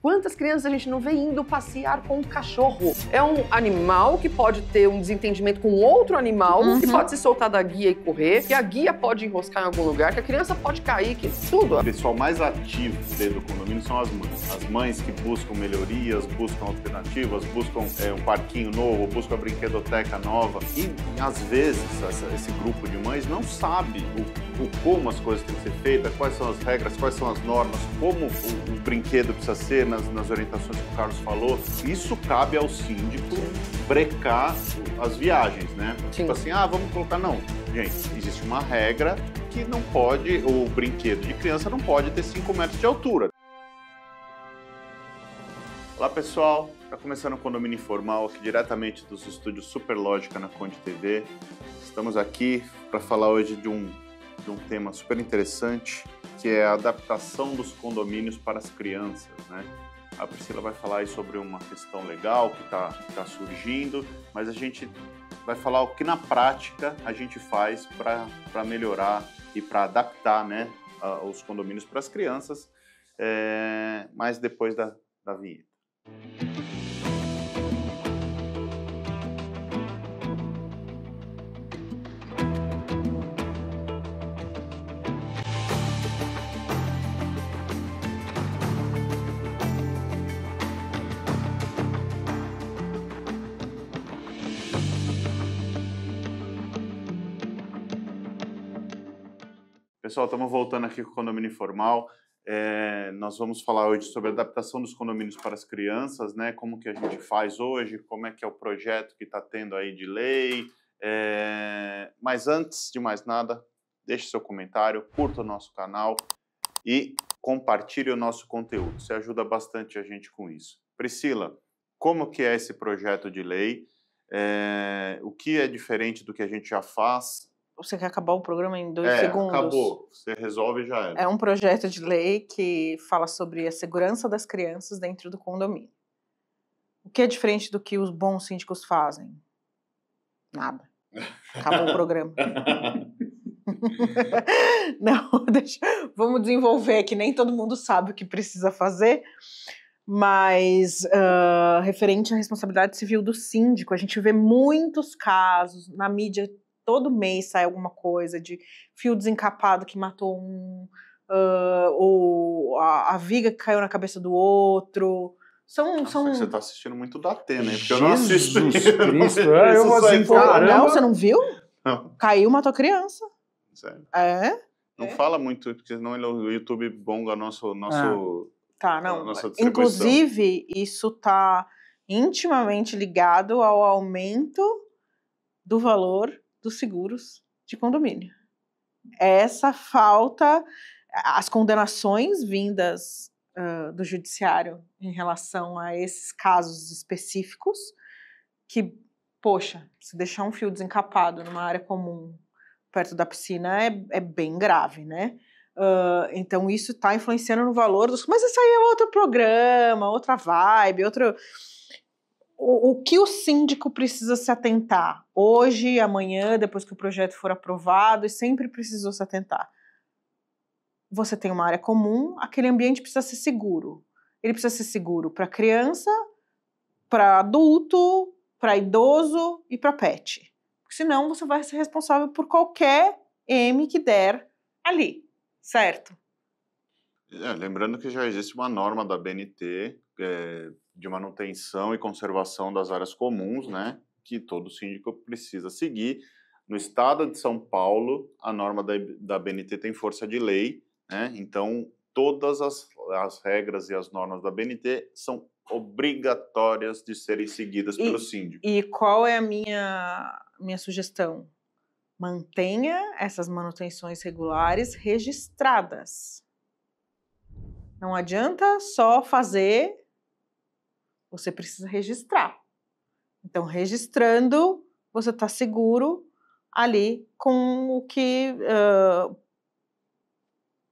Quantas crianças a gente não vê indo passear com um cachorro? É um animal que pode ter um desentendimento com outro animal, que pode se soltar da guia e correr, que a guia pode enroscar em algum lugar, que a criança pode cair, que tudo. O pessoal mais ativo dentro do condomínio são as mães. As mães que buscam melhorias, buscam alternativas, buscam um parquinho novo, buscam a brinquedoteca nova. E, às vezes, esse grupo de mães não sabe como as coisas têm que ser feitas, quais são as regras, quais são as normas, como o brinquedo precisa ser nas orientações que o Carlos falou. Isso cabe ao síndico brecar as viagens, né? Sim. Tipo assim, vamos colocar... Não, gente, existe uma regra que não pode, o brinquedo de criança não pode ter 5 metros de altura. Olá pessoal, está começando o Condomínio Informal aqui diretamente dos estúdios Superlógica na Conde TV. Estamos aqui para falar hoje de um tema super interessante, que é a adaptação dos condomínios para as crianças, né? A Priscila vai falar aí sobre uma questão legal que tá surgindo, mas a gente vai falar o que na prática a gente faz para melhorar e para adaptar, né, os condomínios para as crianças, mas depois da vinheta. Pessoal, estamos voltando aqui com o Condomínio Informal. Nós vamos falar hoje sobre a adaptação dos condomínios para as crianças, né? Como que a gente faz hoje, como é que é o projeto que está tendo aí de lei. Mas antes de mais nada, deixe seu comentário, curta o nosso canal e compartilhe o nosso conteúdo. Você ajuda bastante a gente com isso. Priscila, como que é esse projeto de lei? O que é diferente do que a gente já faz? Você quer acabar o programa em 2 segundos? Acabou. Você resolve e já era. É um projeto de lei que fala sobre a segurança das crianças dentro do condomínio. O que é diferente do que os bons síndicos fazem? Nada. Acabou o programa. Não, vamos desenvolver, que nem todo mundo sabe o que precisa fazer, mas referente à responsabilidade civil do síndico, a gente vê muitos casos na mídia. Todo mês sai alguma coisa de fio desencapado que matou ou a viga que caiu na cabeça do outro. Você tá assistindo muito da Atena, hein? Porque eu não assisto Jesus Cristo, eu vou assim, caramba. Não, você não viu? Não. Caiu, matou criança. Sério. Não É. fala muito, porque senão o YouTube bonga nossa distribuição. Inclusive, isso tá intimamente ligado ao aumento do valor dos seguros de condomínio. Essa falta, as condenações vindas do judiciário em relação a esses casos específicos, que, poxa, se deixar um fio desencapado numa área comum perto da piscina é bem grave, né? Então isso está influenciando no valor dos... Mas isso aí é outro programa, outra vibe, outro... O que o síndico precisa se atentar hoje, amanhã, depois que o projeto for aprovado, e sempre precisou se atentar. Você tem uma área comum, aquele ambiente precisa ser seguro. Ele precisa ser seguro para criança, para adulto, para idoso e para pet. Porque senão você vai ser responsável por qualquer M que der ali, certo? Lembrando que já existe uma norma da BNT de manutenção e conservação das áreas comuns, né, que todo síndico precisa seguir. No estado de São Paulo, a norma da BNT tem força de lei, né, então todas as regras e as normas da BNT são obrigatórias de serem seguidas pelo síndico. E qual é a minha sugestão? Mantenha essas manutenções regulares registradas. Não adianta só fazer, você precisa registrar. Então, registrando, você está seguro ali com o que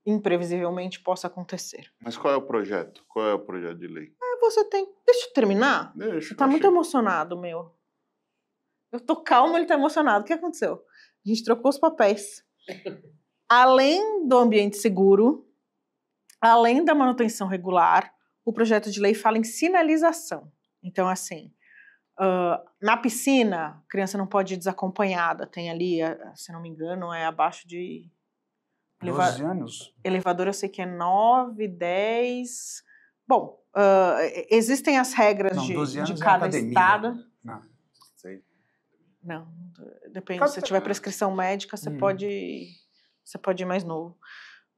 imprevisivelmente possa acontecer. Mas qual é o projeto? Qual é o projeto de lei? Você tem... Deixa eu terminar. Deixa, Você tá muito emocionado, meu. Eu tô calma, ele tá emocionado. O que aconteceu? A gente trocou os papéis. Além do ambiente seguro, além da manutenção regular, o projeto de lei fala em sinalização. Então, assim, na piscina, a criança não pode ir desacompanhada. Tem ali, se não me engano, é abaixo de... 12 anos? Elevador eu sei que é 9, 10... Bom, existem as regras de cada estado. Não. Sei. Não, depende. Se você tiver prescrição médica, você pode ir mais novo.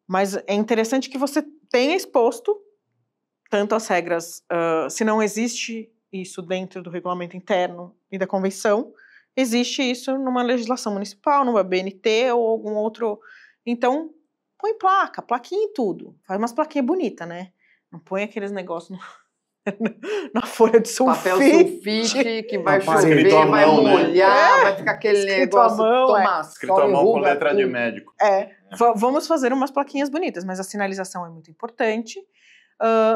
Mas é interessante que você tenha exposto tanto as regras, se não existe isso dentro do regulamento interno e da convenção, existe isso numa legislação municipal, numa BNT ou algum outro. Então, põe plaquinha em tudo. Faz umas plaquinhas bonitas, né? Não põe aqueles negócios na folha de sulfite. Papel sulfite que vai chover, Escrito à vai mão, né? molhar, vai ficar aquele Escrito à negócio, mão, toma Escrito à mão com letra de tudo. médico. Vamos fazer umas plaquinhas bonitas, mas a sinalização é muito importante.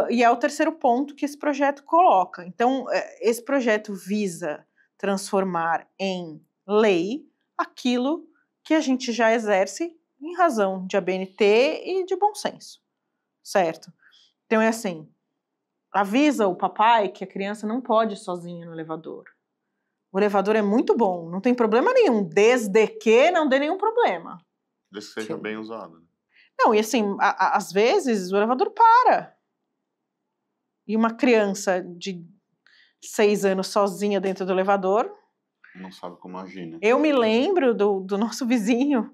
E é o terceiro ponto que esse projeto coloca. Então, esse projeto visa transformar em lei aquilo que a gente já exerce em razão de ABNT e de bom senso, certo? Então, é assim, avisa o papai que a criança não pode ir sozinha no elevador. O elevador é muito bom, não tem problema nenhum, desde que não dê nenhum problema. Desde que seja bem usado. Não, e assim, às vezes o elevador para. E uma criança de 6 anos sozinha dentro do elevador... Não sabe como agir, né? Eu me lembro do nosso vizinho,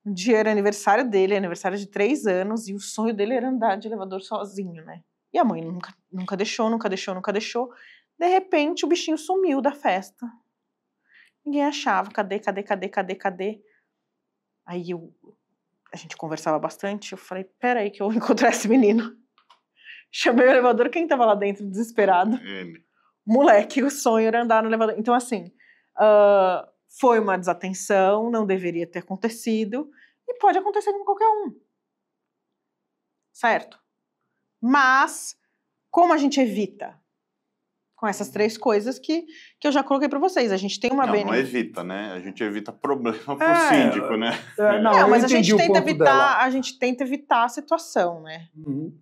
um dia era aniversário dele, aniversário de 3 anos, e o sonho dele era andar de elevador sozinho, né? E a mãe nunca deixou. De repente, o bichinho sumiu da festa. Ninguém achava, cadê? Aí a gente conversava bastante, eu falei, peraí que eu vou encontrar esse menino. Chamei o elevador, quem tava lá dentro, desesperado? Ele. Moleque, o sonho era andar no elevador. Então, assim, foi uma desatenção, não deveria ter acontecido, e pode acontecer com qualquer um. Certo? Mas, como a gente evita? Com essas 3 coisas que eu já coloquei para vocês. A gente tem uma Não evita, né? A gente evita problema pro síndico, né? Mas a gente tenta evitar a situação, né? Uhum.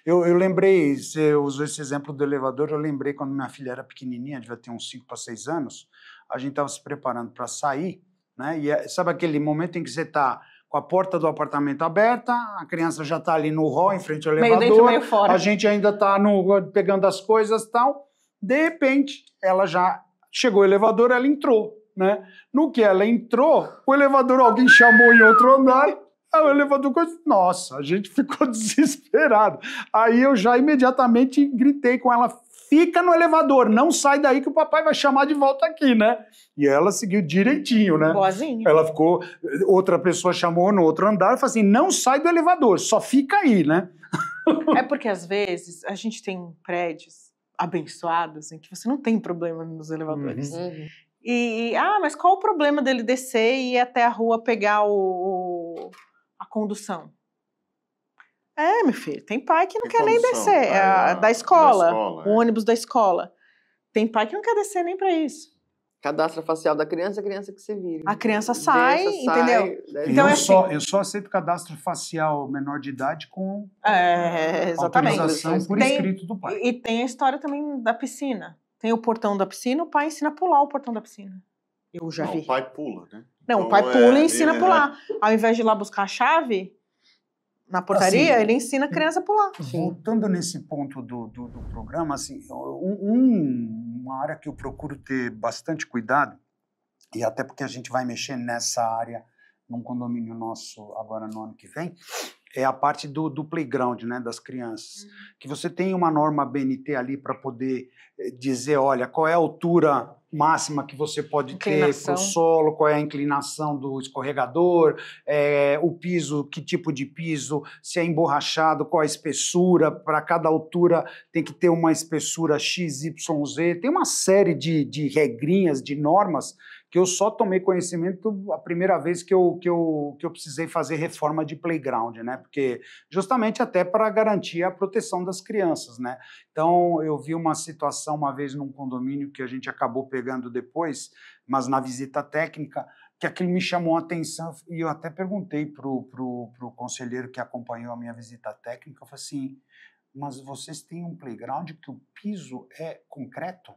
Eu lembrei, você usou esse exemplo do elevador, eu lembrei quando minha filha era pequenininha, devia ter uns 5 para 6 anos, a gente estava se preparando para sair, né? E sabe aquele momento em que você está com a porta do apartamento aberta, a criança já está ali no hall, em frente ao elevador, meio dentro, meio fora. A gente ainda está pegando as coisas e tal, de repente, ela já chegou o elevador, ela entrou, né? No que ela entrou, o elevador, alguém chamou em outro andar, o elevador... Nossa, a gente ficou desesperado. Aí eu já imediatamente gritei com ela, fica no elevador, não sai daí que o papai vai chamar de volta aqui, né? E ela seguiu direitinho, né? Boazinha. Ela ficou... Outra pessoa chamou no outro andar e falou assim, não sai do elevador, só fica aí, né? É porque, às vezes, a gente tem prédios abençoados em que você não tem problema nos elevadores. Uhum. Mas qual o problema dele descer e ir até a rua pegar a condução? Meu filho, tem pai que não quer nem descer. Da escola, o ônibus da escola. Tem pai que não quer descer nem para isso. Cadastro facial da criança, a criança que se vira. A criança sai, entendeu? Então eu só aceito cadastro facial menor de idade com exatamente. autorização por escrito do pai. E tem a história também da piscina. Tem o portão da piscina, o pai ensina a pular o portão da piscina. Eu já vi. O pai pula, né? Não, então, o pai pula e ensina a pular. Ao invés de ir lá buscar a chave na portaria, ele ensina a criança a pular. Voltando nesse ponto do programa, assim, uma área que eu procuro ter bastante cuidado, e até porque a gente vai mexer nessa área num condomínio nosso agora no ano que vem, é a parte do playground, né, das crianças. Que você tem uma norma BNT ali para poder dizer, olha, qual é a altura máxima que você pode ter para o solo, qual é a inclinação do escorregador, o piso, que tipo de piso, se é emborrachado, qual a espessura, para cada altura tem que ter uma espessura XYZ, tem uma série de regrinhas, de normas, que eu só tomei conhecimento a primeira vez que eu precisei fazer reforma de playground, né? Porque justamente até para garantir a proteção das crianças, né? Então, eu vi uma situação uma vez num condomínio que a gente acabou pegando depois, mas na visita técnica, que aquilo me chamou a atenção e eu até perguntei pro conselheiro que acompanhou a minha visita técnica, eu falei assim, mas vocês têm um playground que o piso é concreto?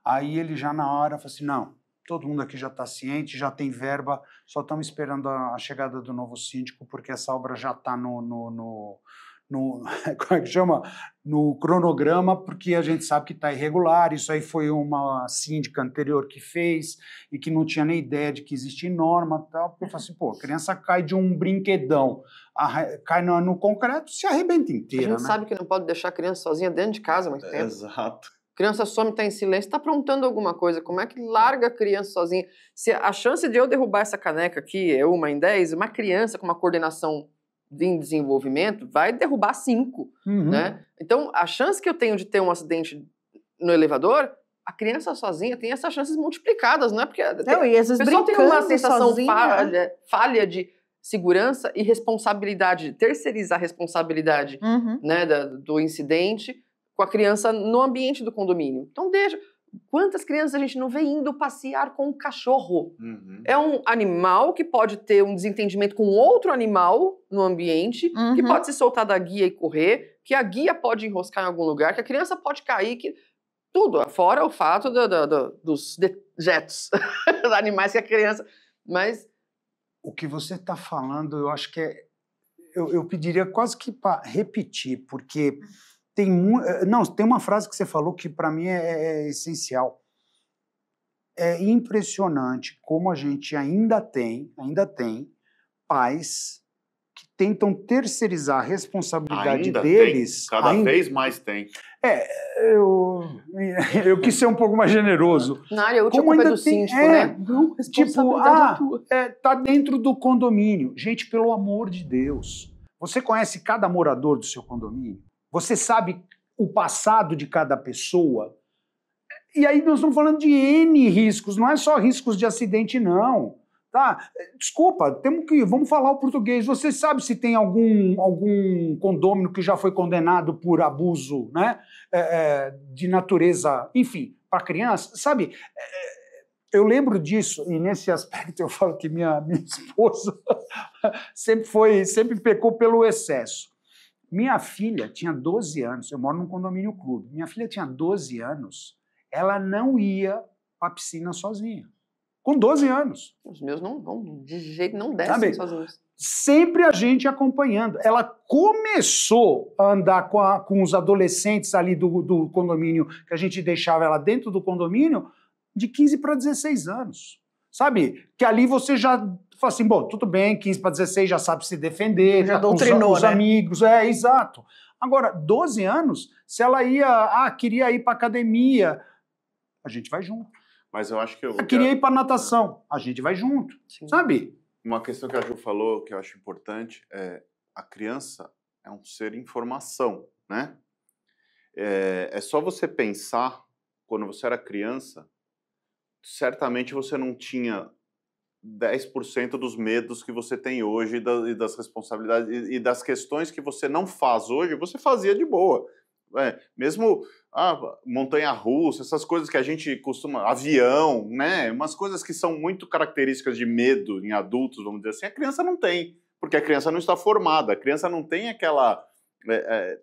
Aí ele já na hora fala assim, não, todo mundo aqui já está ciente, já tem verba, só estamos esperando a chegada do novo síndico, porque essa obra já está como é que chama? No cronograma, porque a gente sabe que está irregular, isso aí foi uma síndica anterior que fez, e que não tinha nem ideia de que existia norma e tal, porque eu falo assim, pô, a criança cai de um brinquedão, cai no concreto, se arrebenta A inteira, gente né? sabe que não pode deixar a criança sozinha dentro de casa há muito tempo. Exato. Criança some, está em silêncio, está aprontando alguma coisa. Como é que larga a criança sozinha? Se a chance de eu derrubar essa caneca aqui é 1 em 10, uma criança com uma coordenação em desenvolvimento vai derrubar 5, né? Então, a chance que eu tenho de ter um acidente no elevador, a criança sozinha tem essas chances multiplicadas, não é? Porque Não, e às vezes o pessoal tem uma brincando sensação sozinha, falha de segurança e responsabilidade, terceirizar a responsabilidade, né, do incidente com a criança no ambiente do condomínio. Então, deixa. Quantas crianças a gente não vê indo passear com um cachorro? É um animal que pode ter um desentendimento com outro animal no ambiente, que pode se soltar da guia e correr, que a guia pode enroscar em algum lugar, que a criança pode cair, que tudo, fora o fato dos dejetos, dos animais que a criança... Mas... O que você está falando, eu acho que eu pediria quase que para repetir, porque... Tem uma frase que você falou que para mim é essencial. É impressionante como a gente ainda tem pais que tentam terceirizar a responsabilidade Ainda deles. Tem. Cada vez mais tem. Eu quis ser um pouco mais generoso. Na área útil, Como a culpa é ainda do tem, síndico, né? Não, tipo, tá dentro do condomínio. Gente, pelo amor de Deus. Você conhece cada morador do seu condomínio? Você sabe o passado de cada pessoa? E aí nós estamos falando de N riscos, não é só riscos de acidente, não. Tá? Desculpa, vamos falar o português. Você sabe se tem algum condômino que já foi condenado por abuso, né, de natureza, enfim, para criança? Sabe, eu lembro disso, e nesse aspecto eu falo que minha esposa sempre pecou pelo excesso. Minha filha tinha 12 anos, eu moro num condomínio clube. Minha filha tinha 12 anos, ela não ia para a piscina sozinha. Com 12 anos. Os meus não vão, de jeito não descem sozinhos. Sempre a gente acompanhando. Ela começou a andar com os adolescentes ali do condomínio, que a gente deixava ela dentro do condomínio, de 15 para 16 anos. Sabe? Que ali você já fala assim, bom, tudo bem, 15 para 16 já sabe se defender, já tá doutrinou, os amigos, exato. Agora, 12 anos, se ela queria ir para academia, a gente vai junto. Mas eu acho que eu queria ir para natação, a gente vai junto, sabe? Uma questão que a Ju falou, que eu acho importante, a criança é um ser em formação, né? É só você pensar, quando você era criança, certamente você não tinha 10% dos medos que você tem hoje e das responsabilidades e das questões que você não faz hoje, você fazia de boa. Mesmo montanha-russa, essas coisas que a gente costuma... Avião, né? Umas coisas que são muito características de medo em adultos, vamos dizer assim, a criança não tem, porque a criança não está formada, a criança não tem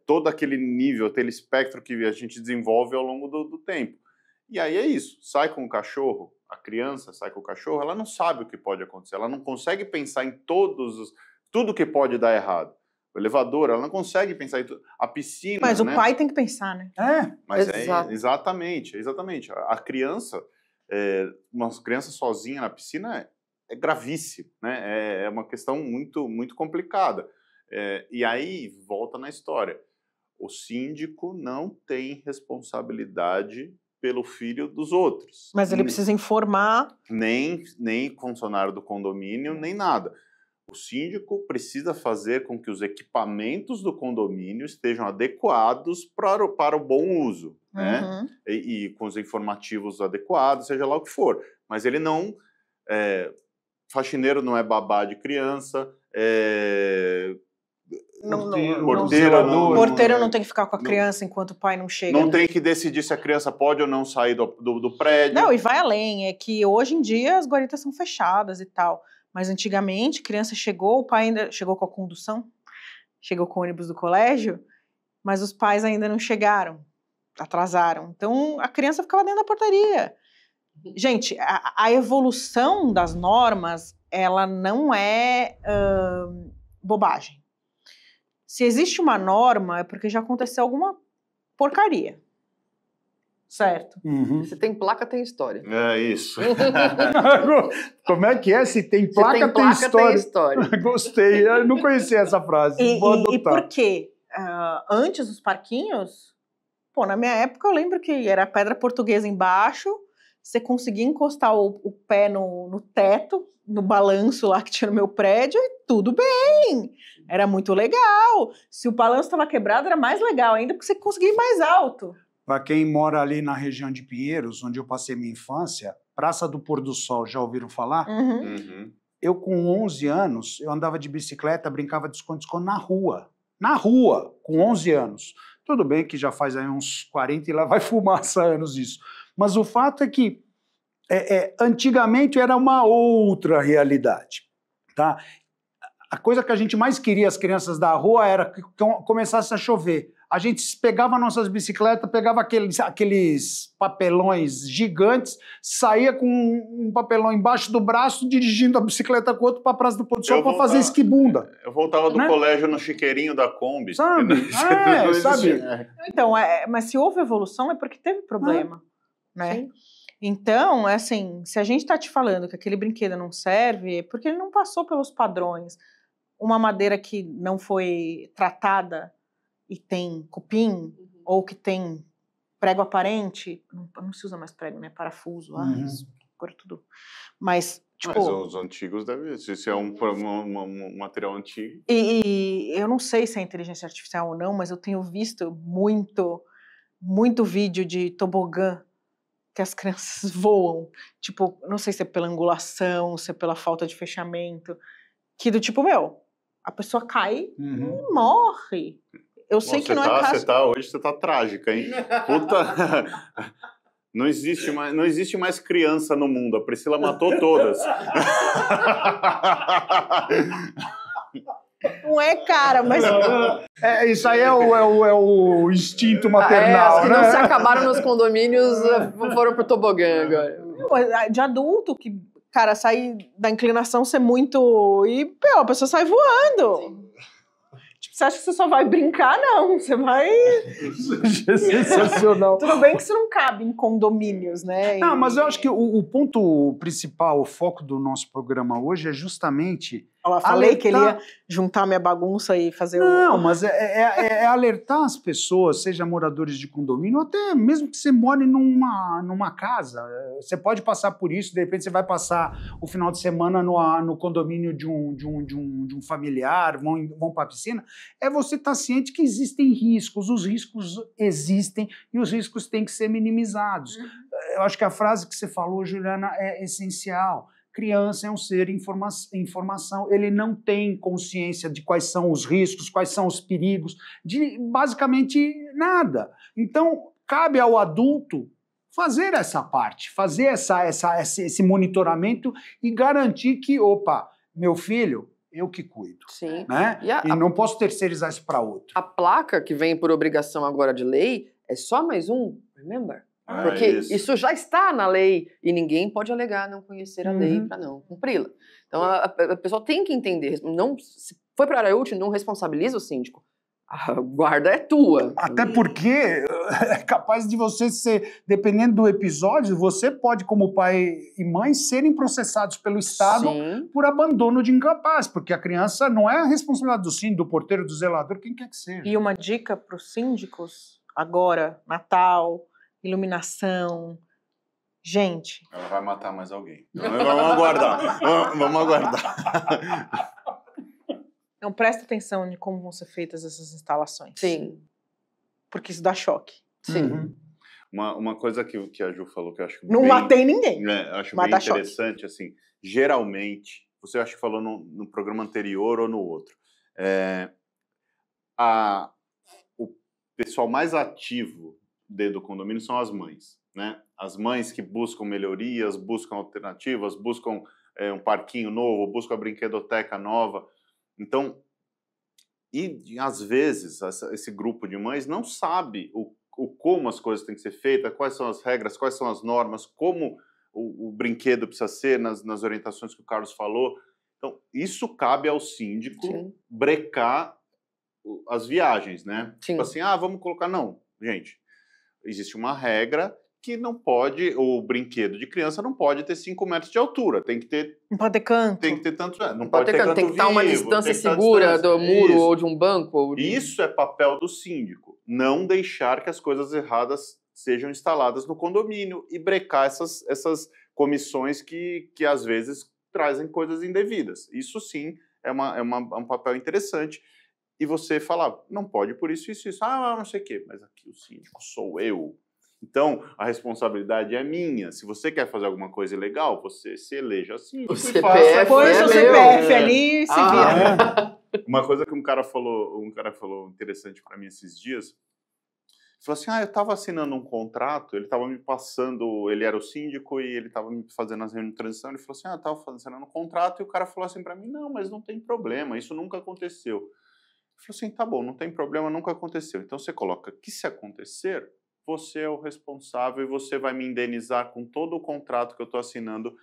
todo aquele nível, aquele espectro que a gente desenvolve ao longo do tempo. E aí é isso, sai com o cachorro, a criança sai com o cachorro, ela não sabe o que pode acontecer, ela não consegue pensar em tudo que pode dar errado. O elevador, ela não consegue pensar em tudo. A piscina, mas o né? pai tem que pensar, né? Mas exatamente. A criança, uma criança sozinha na piscina é gravíssimo, né? É uma questão muito, muito complicada. E aí, volta na história. O síndico não tem responsabilidade pelo filho dos outros. Mas ele precisa informar. Nem funcionário do condomínio, nem nada. O síndico precisa fazer com que os equipamentos do condomínio estejam adequados para o bom uso, né? E com os informativos adequados, seja lá o que for. Mas ele não... faxineiro não é babá de criança, Porteiro não tem que ficar com a criança enquanto o pai não chega. Não tem que decidir se a criança pode ou não sair do prédio. Não, e vai além. É que hoje em dia as guaritas são fechadas e tal. Mas antigamente, criança chegou, o pai ainda chegou com a condução, chegou com o ônibus do colégio, mas os pais ainda não chegaram, atrasaram. Então, a criança ficava dentro da portaria. Gente, a evolução das normas, ela não é bobagem. Se existe uma norma, é porque já aconteceu alguma porcaria. Certo? Se tem placa, tem história. É isso. Como é que é? Se tem placa, Se tem placa, tem história. Gostei, eu não conhecia essa frase. Vou adotar. E por quê? Antes os parquinhos, pô, na minha época eu lembro que era pedra portuguesa embaixo, você conseguia encostar o pé no teto, no balanço lá que tinha no meu prédio, e tudo bem. Era muito legal. Se o balanço estava quebrado, era mais legal ainda, porque você conseguia ir mais alto. Para quem mora ali na região de Pinheiros, onde eu passei minha infância, Praça do Pôr do Sol, já ouviram falar? Eu, com 11 anos, eu andava de bicicleta, brincava de esconde-esconde na rua. Na rua, com 11 anos. Tudo bem que já faz aí uns 40 e lá vai fumaça anos isso. Mas o fato é que antigamente era uma outra realidade, tá? A coisa que a gente mais queria, as crianças da rua, era que começasse a chover. A gente pegava nossas bicicletas, pegava aqueles papelões gigantes, saía com um papelão embaixo do braço, dirigindo a bicicleta com o outro para a Praça do Pôr do Sol para fazer esquibunda. Eu voltava do colégio no chiqueirinho da Kombi. Sabe? Sabe? Então, mas se houve evolução é porque teve problema, né? Sim. Então, assim, se a gente está te falando que aquele brinquedo não serve, é porque ele não passou pelos padrões. Uma madeira que não foi tratada e tem cupim, ou que tem prego aparente, não se usa mais prego, né? Parafuso, isso, agora tudo. Mas, tipo... Mas os antigos devem ser, se é um material antigo. E eu não sei se é inteligência artificial ou não, mas eu tenho visto muito vídeo de tobogã que as crianças voam. Tipo, não sei se é pela angulação, se é pela falta de fechamento, que do tipo, a pessoa cai e morre. Eu sei que não é caso... Hoje você tá trágica, hein? Puta... Não existe mais criança no mundo. A Priscila matou todas. Não é, cara, mas... Isso aí é o instinto maternal, as que não se acabaram nos condomínios foram pro tobogã agora. De adulto, que, cara, sai da inclinação ser muito... E, a pessoa sai voando. Você acha que você só vai brincar? Não, você vai... Sensacional. Tudo bem que isso não cabe em condomínios, né? Não, mas eu acho que o ponto principal, o foco do nosso programa hoje é justamente... Eu falei que ele ia juntar minha bagunça e fazer Não, mas é alertar as pessoas, seja moradores de condomínio, ou até mesmo que você more numa casa. Você pode passar por isso, de repente você vai passar o final de semana no condomínio de um familiar, vão para a piscina. É você estar ciente que existem riscos, os riscos existem e os riscos têm que ser minimizados. Eu acho que a frase que você falou, Juliana, é essencial. Criança é um ser em informação, ele não tem consciência de quais são os riscos, quais são os perigos, de basicamente nada. Então, cabe ao adulto fazer essa parte, fazer esse monitoramento e garantir que, meu filho, eu que cuido. Sim. Né? E não posso terceirizar isso para outro. A placa que vem por obrigação agora de lei é só mais um, remember? Porque isso já está na lei e ninguém pode alegar não conhecer a lei para não cumpri-la. Então a pessoa tem que entender. Não, se foi para a área útil, não responsabiliza o síndico. A guarda é tua. Até porque é capaz de você ser, dependendo do episódio, você pode, como pai e mãe, serem processados pelo Estado por abandono de incapaz, porque a criança não é a responsabilidade do síndico, do porteiro, do zelador, quem quer que seja. E uma dica para os síndicos, agora, Natal, iluminação. Gente. Ela vai matar mais alguém. Vamos aguardar. Vamos aguardar. Então, presta atenção em como vão ser feitas essas instalações. Sim. Porque isso dá choque. Sim. Uma coisa que a Ju falou que eu acho não matei ninguém. Acho bem interessante, choque. Assim, geralmente, você acha que falou no programa anterior ou no outro, o pessoal mais ativo dentro do condomínio são as mães, né? As mães que buscam melhorias, buscam alternativas, buscam um parquinho novo, buscam a brinquedoteca nova. Então, E às vezes, esse grupo de mães não sabe como as coisas têm que ser feitas, quais são as regras, quais são as normas, como o brinquedo precisa ser nas orientações que o Carlos falou. Então, isso cabe ao síndico brecar as viagens, né? Sim. Tipo assim, vamos colocar... Não, gente, existe uma regra que não pode... O brinquedo de criança não pode ter 5 metros de altura, tem que ter... Não pode ter canto. Tem que ter tanto... Não pode ter canto tem que estar uma vivo, distância tem que estar segura distância. do muro Isso. ou de um banco. Ou de... Isso é papel do síndico. Não deixar que as coisas erradas sejam instaladas no condomínio e brecar essas comissões que às vezes trazem coisas indevidas. Isso sim é um papel interessante. E você falar, não pode por isso, isso, isso. Não sei o quê. Mas aqui o síndico sou eu. Então, a responsabilidade é minha. Se você quer fazer alguma coisa ilegal, você se eleja assim. O CPF põe o seu CPF ali e se vira. Uma coisa que um cara falou interessante para mim esses dias, ele falou assim, eu estava assinando um contrato, ele estava me passando, ele era o síndico e ele estava me fazendo as reuniões de transição, ele falou assim, eu estava assinando um contrato, e o cara falou assim para mim, não, mas não tem problema, isso nunca aconteceu. Ele falou assim, tá bom, não tem problema, nunca aconteceu. Então você coloca que se acontecer, você é o responsável e você vai me indenizar com todo o contrato que eu estou assinando.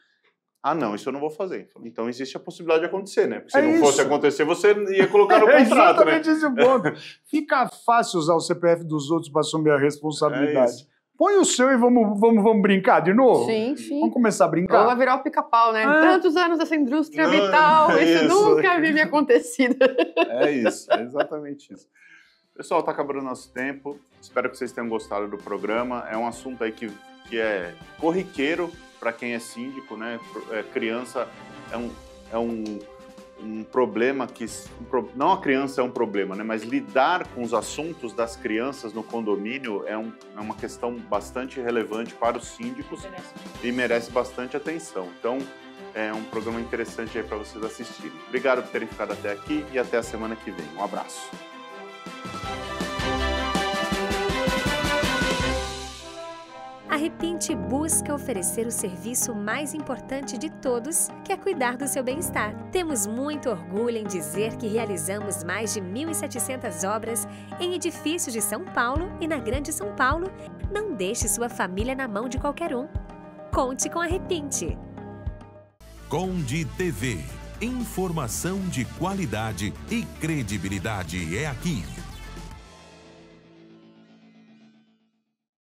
Não, isso eu não vou fazer. Então existe a possibilidade de acontecer, né? Porque se não fosse acontecer, você ia colocar no contrato, exatamente né? esse o ponto. Fica fácil usar o CPF dos outros para assumir a responsabilidade. Põe o seu e vamos brincar de novo? Sim, sim. Vamos começar a brincar? Ou vai virar o pica-pau, né? Tantos anos dessa indústria vital, isso nunca havia me acontecido. É isso, é exatamente isso. Pessoal, está acabando o nosso tempo. Espero que vocês tenham gostado do programa. É um assunto aí que é corriqueiro para quem é síndico, né? Criança é um problema que... Não a criança é um problema, né? Mas lidar com os assuntos das crianças no condomínio é uma questão bastante relevante para os síndicos e merece bastante atenção. Então, é um programa interessante aí para vocês assistirem. Obrigado por terem ficado até aqui e até a semana que vem. Um abraço. A Repinte busca oferecer o serviço mais importante de todos, que é cuidar do seu bem-estar. Temos muito orgulho em dizer que realizamos mais de 1.700 obras em edifícios de São Paulo e na Grande São Paulo. Não deixe sua família na mão de qualquer um. Conte com a Repinte. Conde TV. Informação de qualidade e credibilidade é aqui.